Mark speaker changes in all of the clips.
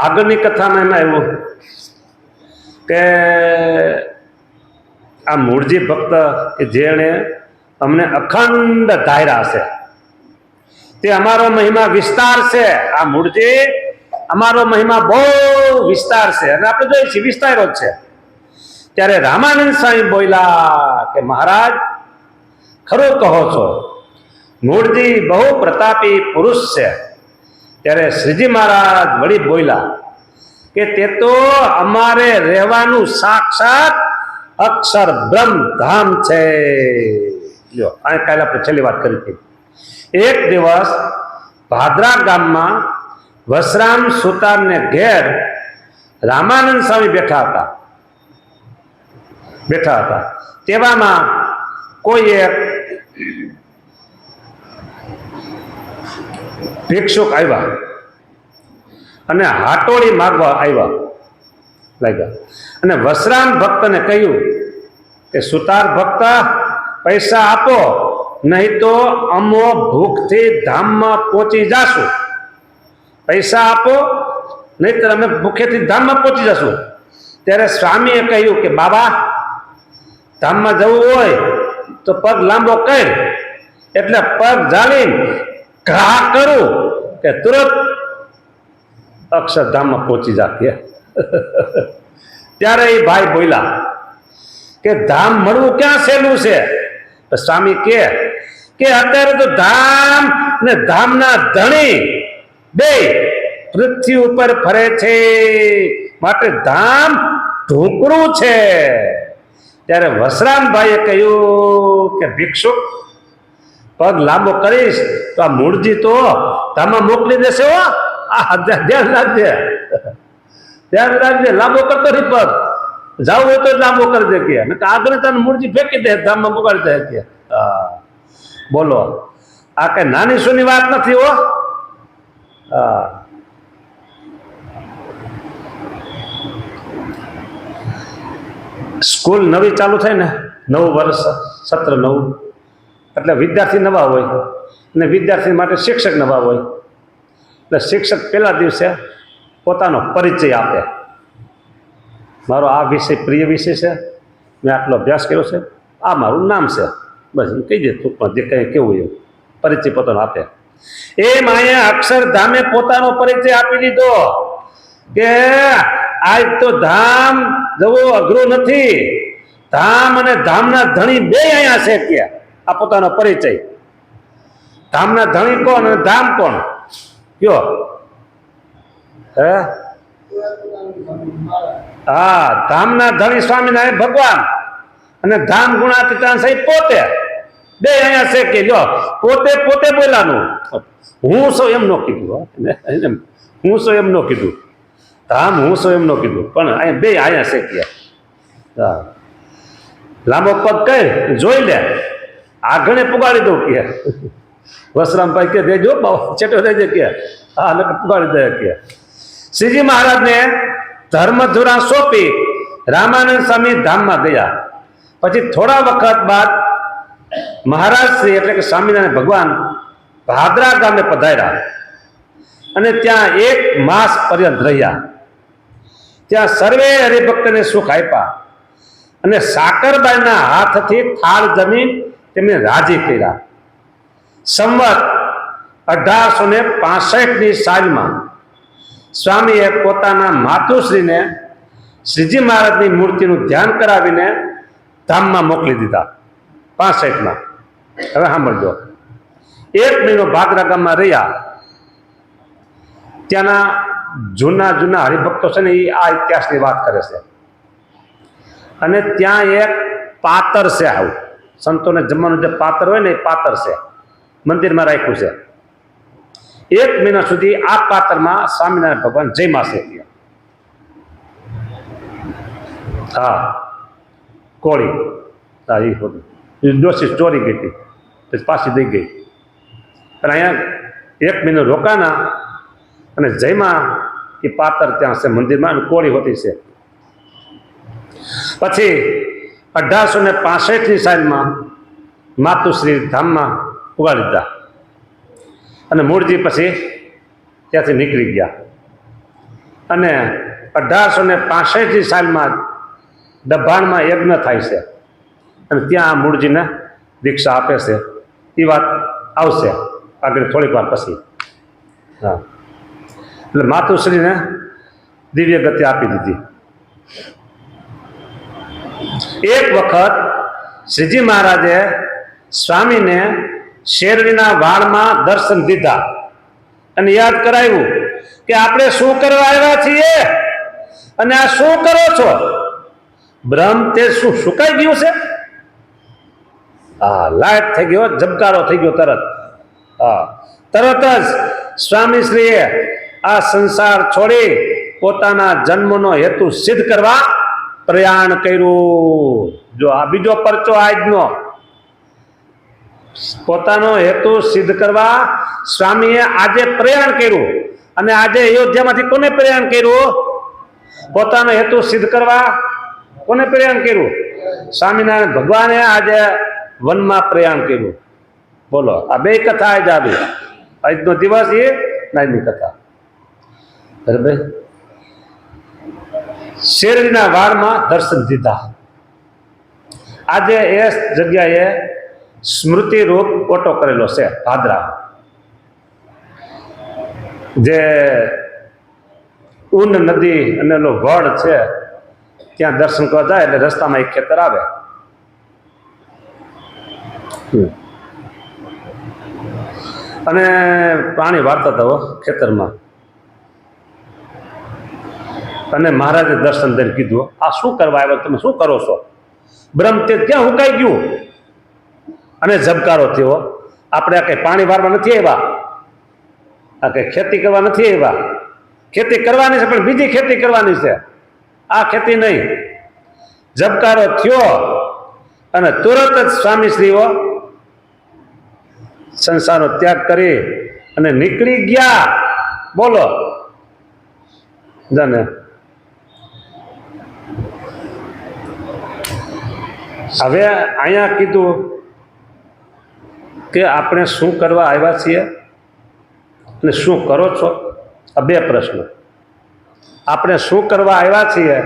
Speaker 1: આગળની કથામાં એમાં એવું કે આ મૂળજી ભક્ત કે જેણે અમને અખંડ ધાર્યા છે તે અમારો મહિમા વિસ્તાર છે. આ મૂળજી અમારો મહિમા બહુ વિસ્તાર છે અને આપણે જોઈએ છીએ વિસ્તારો જ છે. ત્યારે રામાનંદ સ્વામી બોલ્યા કે મહારાજ ખરું કહો છો, મૂળજી બહુ પ્રતાપી પુરુષ છે. ત્યારે શ્રીજી મહારાજ વળી બોલ્યા કે તે તો અમારે રહેવાનું સાક્ષાત અક્ષર બ્રહ્મ ધામ છે. જો આ કાલે આપણે છેલ્લી વાત કરી હતી. એક દિવસ ભાદરા ગામમાં વસરામ સુતારને ઘેર રામાનંદ સ્વામી બેઠા હતા. તેવામાં કોઈ એક ભિક્ષુક આવ્યા અને હાટોળી માગવા લાગ્યા અને વસરામ ભક્તને કહ્યું કે સુતાર ભક્ત, પૈસા આપો, નહીં તો અમો ભૂખથી ધામમાં પહોંચી જાશું. પૈસા આપો, નહીતર અમે ભૂખેથી ધામમાં પહોંચી જશું. ત્યારે સ્વામીએ કહ્યું કે બાબા, ધામમાં જવું હોય તો પગ લાંબો કર. એટલે પગ ઝાલીને ઘા કરું કે તુરંત અક્ષરધામમાં પહોંચી જાતીએ. ત્યારે એ ભાઈ બોલ્યા કે ધામ મળવું ક્યાં સહેલું છે? તો સ્વામી કે અત્યારે તો ધામ ને ધામના ધણી બે પૃથ્વી ઉપર ફરે છે, માટે ધામ ઢોકરું છે. ત્યારે વસરામભાઈએ કહ્યું કે ભિક્ષુક, પગ લાંબો કરીશ તો આ મૂળજી તો ધામમાં મોકલી દેશે. હો, આ ધ્યાન રાખજે, લાંબો કરતો નહીં પગ. જાવ હોય તો લાંબો કરી દે કે આગળ તને મૂળજી ફેંકી દે, ધામમાં મોકલી દે કે. બોલો, આ કઈ નાની સુની વાત નથી. હો, સ્કૂલ નવી ચાલુ થાય ને, નવું વર્ષ, સત્ર નવું, એટલે વિદ્યાર્થી નવા હોય અને વિદ્યાર્થી માટે શિક્ષક નવા હોય. એટલે શિક્ષક પહેલા દિવસે પોતાનો પરિચય આપે. મારો આ વિષય પ્રિય વિષય છે, મેં આટલો અભ્યાસ કર્યો છે, આ મારું નામ છે, બસ કહી દે ટૂંકમાં જે કંઈ કેવું એવું પરિચય પોતાનો આપે. એમ અહીંયા અક્ષરધામે પોતાનો પરિચય આપી દીધો કે આજ તો ધામ જવું અઘરું નથી, ધામ અને ધામના ધણી બે અહીંયા છે કે આ પોતાનો પરિચય. ધામના ધણી કોણ અને ધામ કોણ કયો? હે, હા, ધામના ધણી સ્વામિનારાયણ ભગવાન અને ધામ ગુણાતીતાન સાહેબ પોતે બે અહીંયા છે કે જો પોતે બોલાનું. હું સૌ એમ ન કીધું, હું સૌ એમ ન કીધું, ધામ હું સૌ એમ ન કીધું, પણ અહીંયા બે અહીંયા છે કે. હા, લાંબો પગ કઈ જોઈ લે, આગળ પુગાડી દઉં કે. વસરામભાઈ કે દેજો ચેટો દેજે કે. હા, એટલે પુગાડી દે કે. શ્રીજી મહારાજને ધર્મધુરા સોંપી રામાનંદ સ્વામી ધામમાં ગયા. પછી થોડા વખત બાદ મહારાજ શ્રી એટલે કે સ્વામિનારાયણ ભગવાન ભાદરા ગામે પધાર્યા અને ત્યાં 1 માસ પર્યંત રહ્યા. ત્યાં સર્વે હરિભક્તને સુખ આપ્યા અને સાકરબાઈના હાથથી થાળ જમીન તેમને રાજી કર્યા. સંવત 1865ની સાલમાં સ્વામીએ પોતાના માતુશ્રીને શ્રીજી મહારાજની મૂર્તિનું ધ્યાન કરાવીને ધામમાં મોકલી દીધા. 65માં. હવે સાંભળજો, 1 મહિનો ભાદરા ગામમાં રહ્યા. ત્યાંના જૂના હરિભક્તો છે ને, એ આ ઇતિહાસની વાત કરે છે. અને ત્યાં એક પાતર છે, આવું સંતોને જમવાનું જે પાતર હોય ને, એ પાતર છે, મંદિરમાં રાખ્યું છે. 1 મહિના સુધી આ પાત્રમાં સ્વામિનારાયણ ભગવાન જયમાં છે. હા, કોળી, હા, એ બધું ડોસી ચોરી ગઈ હતી, પછી પાછી દઈ ગઈ. પણ અહીંયા 1 મહિનો રોકાના અને જયમાં એ પાતર ત્યાં છે મંદિરમાં, અને કોળી હોતી છે. પછી 1865ની સાલમાં માતુશ્રી ધામમાં ઉગાડી દીધા અને મૂળજી પછી ત્યાંથી નીકળી ગયા. અને 1865 સાલમાં દભાણમાં યજ્ઞ થાય છે અને ત્યાં આ મૂળજીને દીક્ષા આપે છે. એ વાત આવશે આગળ થોડીક વાર પછી. હા, એટલે માતુશ્રીને દિવ્ય ગતિ આપી દીધી. એક વખત શ્રીજી મહારાજે સ્વામીને શેરડીના વાળમાં દર્શન દીધા અને યાદ કરાવ્યું કે આપણે શું કરવા આવ્યા છીએ અને આ શું કરો છો? બ્રહ્મ તે શું સુકાઈ ગયું છે? હા, લાઈટ થઈ ગયો, ઝબકારો થઈ ગયો તરત. હા, તરત જ સ્વામીશ્રીએ આ સંસાર છોડી પોતાના જન્મનો હેતુ સિદ્ધ કરવા પ્રયાણ કર્યું. જો આ બીજો પરચો આજનો, પોતાનો હેતુ સિદ્ધ કરવા સ્વામીએ આજે પ્રયાણ કર્યું. અને આજે અયોધ્યામાંથી કોને પ્રયાણ કર્યું? પોતાનો હેતુ સિદ્ધ કરવા કોને પ્રયાણ કર્યું? સ્વામિનારાયણ ભગવાને આજે વનમાં પ્રયાણ કર્યું. બોલો, આ બે કથા આજ આવી. આજનો દિવસ એ આજની કથા. બરાબર, શેરડીના વાળમાં દર્શન દીધા. આજે એ જગ્યાએ સ્મૃતિ રૂપ ઓટો કરેલો છે ભાદરા, જે ઊન નદી અને એનો વડ છે ત્યાં દર્શન કરવા જાય એટલે રસ્તામાં એક ખેતર આવે. અને પાણી વાળતા હતા ખેતરમાં. અને મહારાજે દર્શન દઈને કીધું, આ શું કરવા આવ્યા? તમે શું કરો છો? બ્રહ્મ તે ક્યાં હુકાઈ ગયું? અને ઝબકારો થયો. આપણે આ કઈ પાણી વાળવા નથી આવ્યા, આ કઈ ખેતી કરવા નથી આવ્યા. ખેતી કરવાની છે પણ બીજી ખેતી કરવાની છે, આ ખેતી નહીં. ઝબકારો થયો અને તુરત જ સ્વામીશ્રીઓ સંસારનો ત્યાગ કરી અને નીકળી ગયા. બોલો જાને. હવે અહીંયા કીધું કે આપણે શું કરવા આવ્યા છીએ અને શું કરો છો? આ બે પ્રશ્ન. આપણે શું કરવા આવ્યા છીએ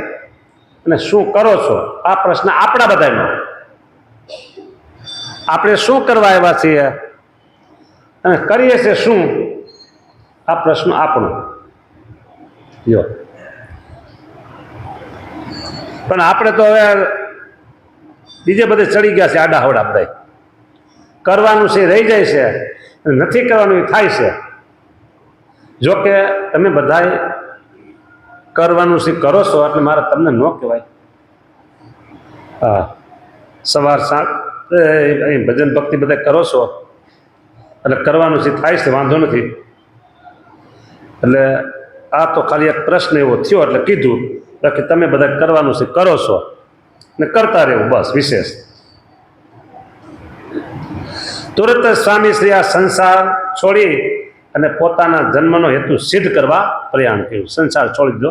Speaker 1: અને શું કરો છો? આ પ્રશ્ન આપણા બધાનો. આપણે શું કરવા આવ્યા છીએ અને કરીએ છીએ શું? આ પ્રશ્ન આપણો. જો પણ આપણે તો હવે બીજે બધે ચડી ગયા છે, આડા હવડા બધા. કરવાનું છે રહી જાય છે, નથી કરવાનું એ થાય છે. જોકે તમે બધા કરવાનું છે કરો છો એટલે મારે તમને ન કહેવાય. હા, સવાર સાંજ અહીં ભજન ભક્તિ બધા કરો છો એટલે કરવાનું છે થાય છે, વાંધો નથી. એટલે આ તો ખાલી એક પ્રશ્ન એવો થયો એટલે કીધું કે તમે બધા કરવાનું છે કરો છો ને કરતા રહેવું, બસ. વિશેષ તુરત જ સ્વામી શ્રી આ સંસાર છોડી અને પોતાના જન્મનો હેતુ સિદ્ધ કરવા પ્રયાણ કર્યું. સંસાર છોડી દો.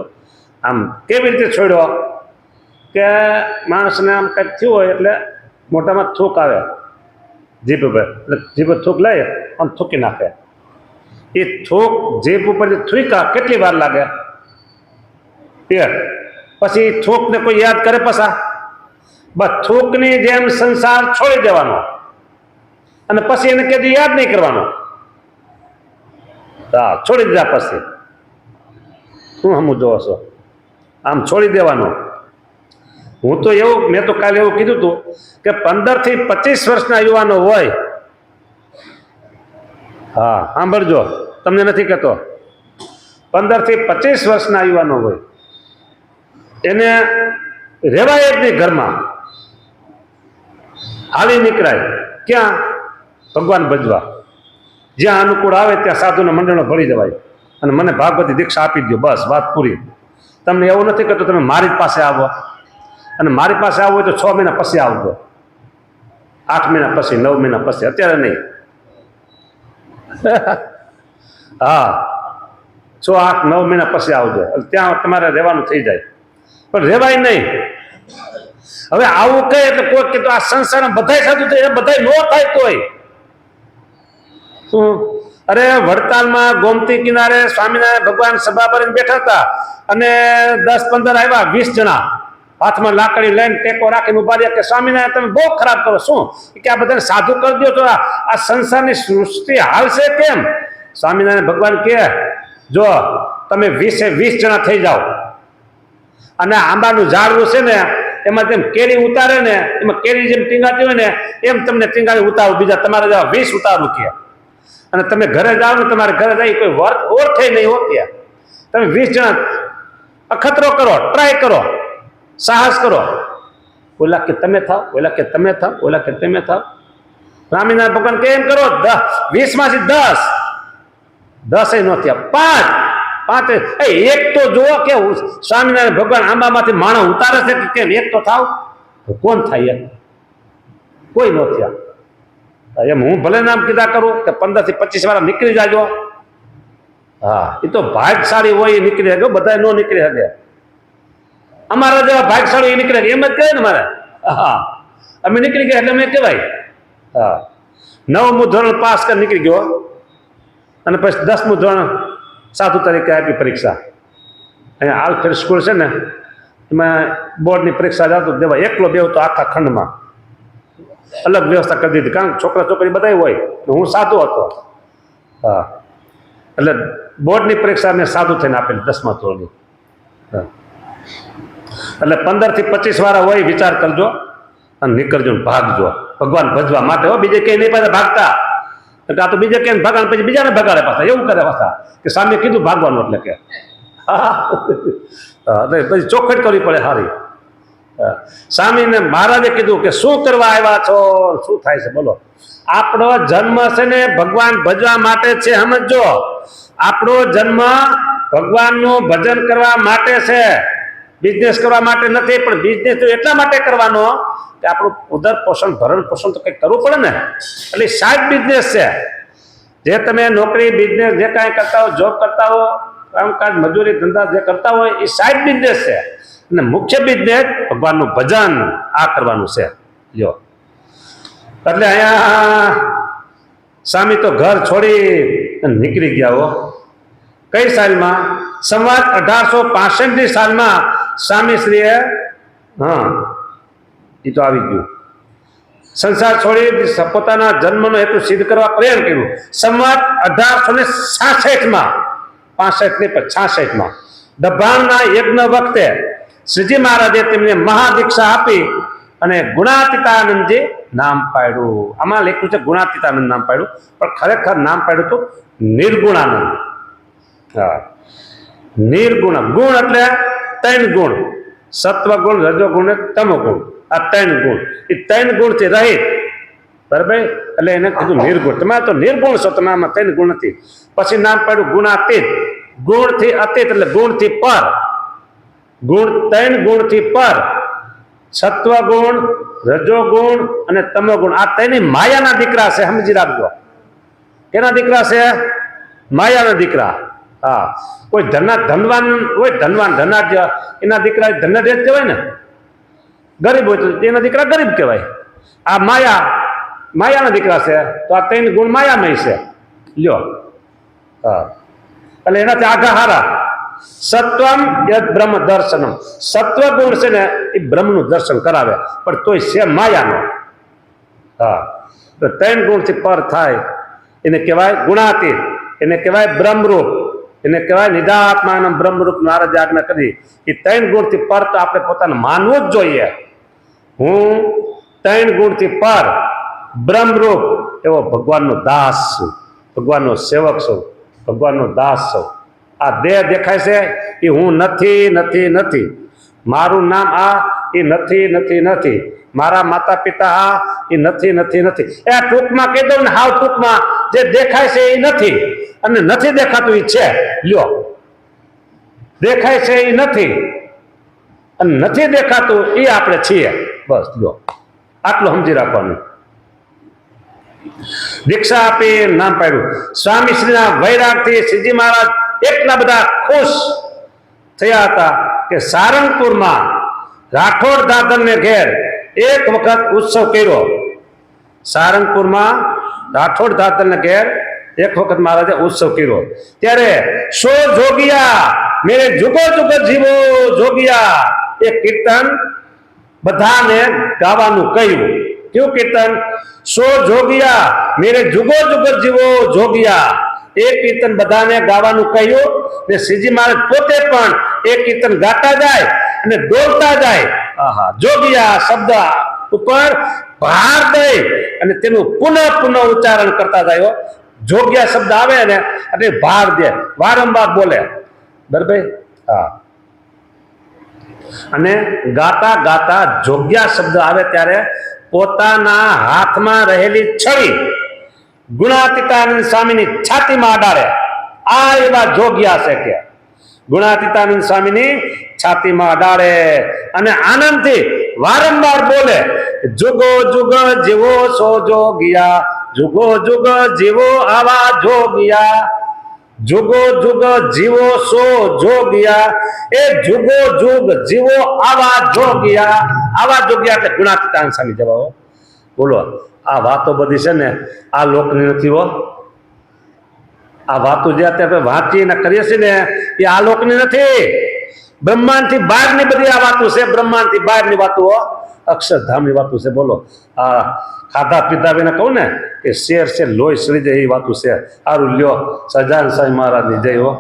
Speaker 1: આમ કેવી રીતે છોડ્યો કે માણસને આમ કંઈક થયું હોય એટલે મોટામાં થૂક આવે જીભ ઉપર, એટલે જીભ થૂક લઈ આમ થૂકી નાખે. એ થૂક જીભ ઉપર થૂકા કેટલી વાર લાગે? પેટ. પછી થૂકને કોઈ યાદ કરે? પાછા બસ થૂકની જેમ સંસાર છોડી દેવાનો અને પછી એને કદી યાદ નહીં કરવાનો. હા, છોડી દીધા પછી શું હમું જોવો છો? આમ છોડી દેવાનો. હું તો એવું, મેં તો કાલે એવું કીધું હતું કે 15 થી 25 વર્ષના યુવાનો હોય, હા સાંભળજો, તમને નથી કહેતો, 15 થી 25 વર્ષના યુવાનો હોય એને રેવાય જ નહીં ઘરમાં. હાલી નીકળાય ક્યાં? ભગવાન ભજવા. જ્યાં અનુકૂળ આવે ત્યાં સાધુના મંડળમાં ભળી જવાય અને મને ભાગવતી દીક્ષા આપી દો, બસ વાત પૂરી. તમને એવું નથી કરતો તમે મારી પાસે આવો, અને મારી પાસે આવવું હોય તો 6 મહિના પછી આવજો, 8 મહિના પછી, 9 મહિના પછી, અત્યારે નહીં. હા, 6, 8, 9 મહિના પછી આવજો, ત્યાં તમારે રહેવાનું થઈ જાય. પણ રહેવાય નહીં. હવે આવું કહે એટલે કોઈ કીધું આ સંસારમાં બધાય સાધુ થાય, બધા ન થાય તોય શું અરે વડતાલમાં ગોમતી કિનારે સ્વામિનારાયણ ભગવાન સભા ભરીને બેઠા હતા અને 10-15 આવ્યા, 20 જણા હાથમાં લાકડી લઈને ટેકો રાખીને ઉભા રહ્યા કે સ્વામિનારાયણ તમે બહુ ખરાબ કરો. શું કે આ બધાને સાધુ કરી દો તો આ સંસારની સૃષ્ટિ હાલશે કેમ? સ્વામિનારાયણ ભગવાન કહે જો તમે 20 જણા થઈ જાઓ અને આંબાનું ઝાડવું છે ને એમાં જેમ કેરી ઉતારે ને એમાં કેરી જેમ ટીંગાતી હોય ને એમ તમને ટીંગાવી ઉતારું, બીજા તમારે જેવા 20 ઉતારું કે. અને તમે ઘરે જાઓ ને તમારે ઘરે જઈ કોઈ ઓળખે નહીં હોતી, તમે 20 જણા અખતરો કરો, ટ્રાય કરો, સાહસ કરો. ઓલા કે તમે થાવ, ઓલા કે તમે થાવ, ઓલા કે તમે થાવ. સ્વામિનારાયણ ભગવાન કેમ કરો 20 માંથી 10 ન થયા, 5 એક તો જુઓ કે સ્વામિનારાયણ ભગવાન આંબામાંથી માણસ ઉતારે છે કે કેમ? એક તો થાવ. કોણ થાય? કોઈ ન થયા. એમ હું ભલે નામ કીધા કરું કે 15 થી 25 વાર નીકળી જાજો. હા, એ તો ભાગશાળી હોય એ નીકળી શકે, બધા ન નીકળી શકે. અમારા જેવા ભાગશાળી એ નીકળે એમ જ કહેવાય ને મારે. હા, અમે નીકળી ગયા એટલે અમે કહેવાય. હા, 9મું ધોરણ પાસ કરી નીકળી ગયો અને પછી 10મું ધોરણ સાધુ તરીકે આપી પરીક્ષા. અહીંયા આલફેડ સ્કૂલ છે ને એમાં બોર્ડની પરીક્ષા જતો દેવા એકલો બેહતો આખા ખંડમાં. અલગ વ્યવસ્થા કરી દીધી કારણ કે છોકરા છોકરી બધા હોય, હું સાધુ હતો. હા, એટલે બોર્ડની પરીક્ષા મેં સાધુ થઈને આપેલી 10મા ધોરણની. હા, એટલે 15 થી 25 વાળા હોય વિચાર કરજો અને નીકળજો ને ભાગજો ભગવાન ભજવા માટે. હો, બીજે કઈ નહીં પાછા ભાગતા. આ તો બીજે કઈ ભાગાને પછી બીજાને ભગાડે પાછા, એવું કરે પાછા કે સામે કીધું ભાગવાનું એટલે કે. હા, પછી ચોખવટ કરવી પડે સારી. સ્વામીને મહારાજે કીધું કે શું કરવા આવ્યા છો, શું થાય છે બોલો? આપણો જન્મ છે ને ભગવાન ભજવા માટે છે, સમજો. આપણો જન્મ ભગવાનનું ભજન કરવા માટે છે, બિઝનેસ કરવા માટે નથી. પણ બિઝનેસ તો એટલા માટે કરવાનો કે આપણું ઉદર પોષણ ભરણ પોષણ તો કંઈક કરવું પડે ને. એટલે સાઈડ બિઝનેસ છે. જે તમે નોકરી બિઝનેસ જે કાંઈ કરતા હો, જોબ કરતા હો, કામકાજ મજૂરી ધંધા જે કરતા હોય એ સાઈડ બિઝનેસ છે. અને મુખ્ય બિઝનેસ ભગવાનનું ભજન આ કરવાનું છે. જો એટલે અહીંયા સ્વામી તો ઘર છોડી નીકળી ગયા. હો, કઈ સાલમાં? સંવત 1865ની સાલમાં સ્વામીશ્રીએ, હા એ તો આવી ગયું, સંસાર છોડી પોતાના જન્મનો હેતુ સિદ્ધ કરવા પ્રયાણ કર્યું. સંવત 1866માં, 65 નહીં પણ 66માં દભાણના યજ્ઞ વખતે શ્રીજી મહારાજે તેમને મહાદીક્ષા આપી અને ગુણાતીતાનંદજી નામ પાડ્યું. આમાં લખ્યું છે ગુણાતીતાનંદ નામ પાડ્યું, પણ ખરેખર નામ પાડ્યું હતું નિર્ગુણાનંદ. હા, નિર્ગુણ. ગુણ એટલે 3 ગુણ, સત્વગુણ, રજોગુણ, તમોગુણ. આ 3 ગુણ, એ 3 ગુણથી રહિત. બરાબર? એટલે એને કીધું નિર્ગુણ. તમારે તો નિર્ગુણ છો, તમે આમાં 3 ગુણ નથી. પછી નામ પાડ્યું ગુણાતીત. ગુણથી અતીત એટલે ગુણથી પર. ગુણ 3 ગુણથી પર. સત્વગુણ, રજોગુણ અને તમોગુણ. આ 3 માયાના દીકરા છે, સમજી રાખજો. કેના દીકરા છે? માયાના દીકરા. હા, કોઈ ધનવાન હોય, ધનાઢ્ય, એના દીકરા ધનાઢ્ય જ કહેવાય ને. ગરીબ હોય તો એના દીકરા ગરીબ કહેવાય. આ માયાના દીકરા છે, તો આ 3 ગુણ માયામય છે. લ્યો, હા, એટલે એનાથી આગા હારા. સત્વમ યદ બ્રહ્મ દર્શનમ. સત્વ ગુણ છે ને એ બ્રહ્મનું દર્શન કરાવે, પણ તોય છે માયાનો. હા, તો 3 ગુણથી પર થાય એને કહેવાય ગુણાતીત, એને કહેવાય બ્રહ્મરૂપ, એને કહેવાય નિજાત્માનમ બ્રહ્મરૂપ. મહારાજે આજ્ઞા કરી એ 3 ગુણથી પર તો આપણે પોતાને માનવું જ જોઈએ. હું 3 ગુણથી પર બ્રહ્મરૂપ એવો ભગવાનનો દાસ છું, ભગવાનનો સેવક છું, ભગવાનનો દાસ છું. આ દેહ દેખાય છે એ હું નથી, નથી, નથી. મારું નામ આ એ નથી, નથી, નથી. મારા માતા પિતા આ એ નથી, નથી, નથી. એ ટૂંકમાં કહી દઉં ને, હાવ ટૂંકમાં જે દેખાય છે એ નથી અને નથી દેખાતું એ છે. લ્યો, દેખાય છે એ નથી અને નથી દેખાતું એ આપણે છીએ. બસ લ્યો, આટલું સમજી રાખવાનું. દીક્ષા આપી નામ પાડ્યું. સ્વામીશ્રીના વૈરાગથી શ્રીજી મહારાજ એટલા બધા ખુશ થયા હતા કે સારંગપુરમાં રાઠોડ દાદરને ઘેર એક વખત ઉત્સવ કર્યો. સારંગપુરમાં રાઠોડ દાદરને ઘેર એક વખત મહારાજે ઉત્સવ કર્યો ત્યારે સો જોગિયા મેરે જુગો જુગ જીવો જોગિયા એ કીર્તન બધાને ગાવાનું કહ્યું. કેવું કીર્તન? સો જોગિયા મેરે જુગો જુગ જીવો જોગિયા એ કીર્તન બધાને ગાવાનું કહ્યું. ને શ્રીજી મહારાજ પોતે પણ એ કીર્તન ગાતા જાય અને દોડતા જાય. આહા, જોગિયા શબ્દ ઉપર ભાર દઈ અને તેનું પુનઃ ઉચ્ચારણ કરતા જાય. જોગિયા શબ્દ આવે ને એટલે ભાર દે, વારંવાર બોલે. બરાબર? હા. અને ગાતા ગાતા જોગ્યા શબ્દ આવે ત્યારે પોતાના હાથમાં રહેલી છડી ગુણાતીતાનંદ સ્વામીની છાતીમાં અડાડે. આ એવા જોગ્યા છે કે ગુણાતીતાનંદ સ્વામીની છાતીમાં અડાડે અને આનંદથી વારંવાર બોલે, જુગો જુગ જીવો સો જોગિયા, જુગો જુગ જીવો આવા જોગિયા, જુગો જુગ જીવો સો જોગિયા, એ જુગો જુગ જીવો આવા જોગિયા. આવા જોગિયા એટલે ગુણાતીતાનંદ સ્વામી જવાબ. બોલો, આ વાતો બધી છે ને આ લોકની નથી હો. આ વાતો જે અત્યારે વાંચી ને કરીએ છીએ ને એ આ લોકની નથી. બ્રહ્માંડથી બહારની બધી આ વાતો છે. બ્રહ્માંડથી બહારની વાતો, અક્ષરધામની વાતો છે. બોલો, આ ખાધા પીધા વિના કહું ને કે શેર છે લોહી સડી જાય એ વાતો છે. સારું લ્યો, સહજાનંદ સ્વામી મહારાજની જય હો.